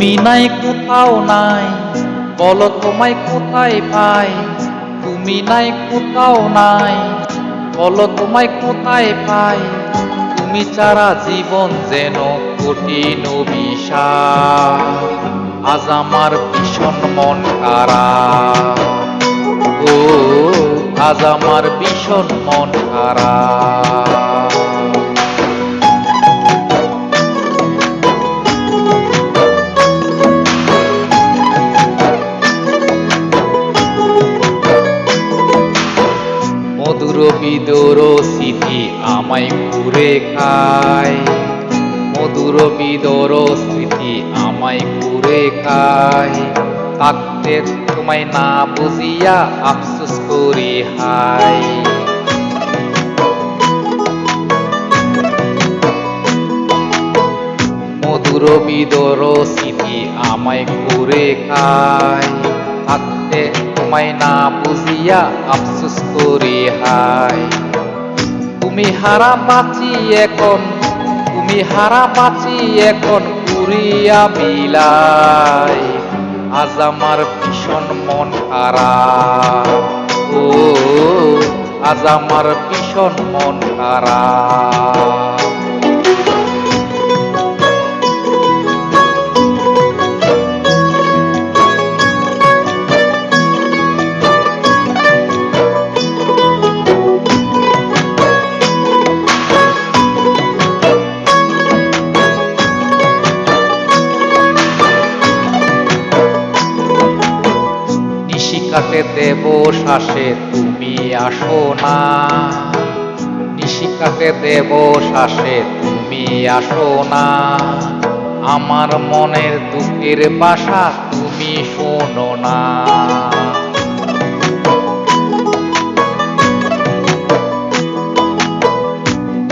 তুমি নাই কোথাও নাই, বলো তোমায় কোথায় পাই। তুমি নাই কোথাও নাই, বলো তোমায় কোথায় পাই। তুমি ছাড়া জীবন যেন কঠিন বিষাদ, আজ আমার ভীষণ মন খারাপ। ও আজ আমার ভীষণ মন খারাপ। মধুর বিদুর স্মৃতি আমায় কুরে খায়। মধুর বিদুর স্মৃতি আমায় কুরে খায়। থাকতে তোমায় না বুঝিয়া আফসোস করি হায়। মধুর বিদুর স্মৃতি আমায় কুরে খায়। থাকতে তোমায় না বুঝিয়া আফসোস করি হায়। তুমি হারা বাঁচি এখন, তুমি হারা বাঁচি এখন কুরিয়া বিলাই। আজ আমার ভীষণ মন খারাপ। ও আজ আমার ভীষণ মন খারাপ। নিশিকাতে দেব শ্বাসে তুমি আসো না। নিশিকাতে দেব শ্বাসে তুমি আসো না। আমার মনের দুঃখের বাসা তুমি শোনো না।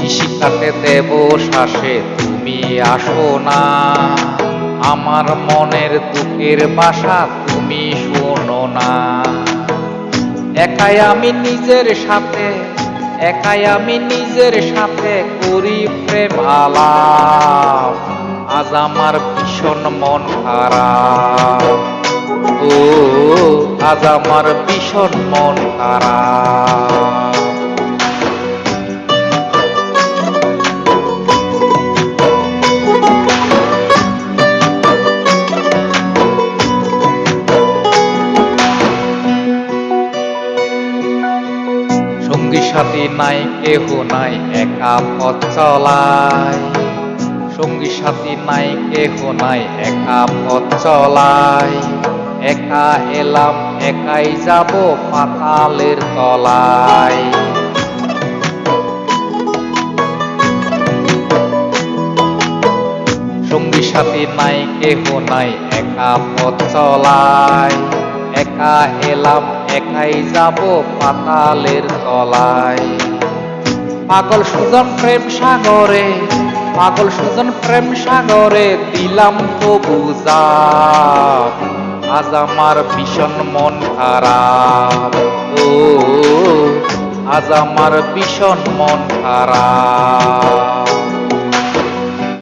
নিশিকাতে দেব শ্বাসে তুমি আসো না। আমার মনের দুঃখের বাসা তুমি শোনো না। একাই আমি নিজের সাথে, একাই আমি নিজের সাথে করি প্রেম আলাপ। আজ আমার ভীষণ মন খারাপ। ও আজ আমার ভীষণ মন খারাপ। সঙ্গী সাথী নাই কেহ নাই একা পথ চলায়। সঙ্গী সাথী নাই কেহ নাই একা পথ চলায়। একা এলাম একাই যাব পাতালের তলায়। সঙ্গী সাথী নাই কেহ নাই একা পথ চলায়। একা এলাম একাই যাব পাতালের তলায়। পাগল সুজন প্রেম সাগরে, পাগল সুজন প্রেম সাগরে দিলাম তো বুঝাব। আজ আমার ভীষণ মন খারাপ। ও আজ আমার ভীষণ মন খারাপ।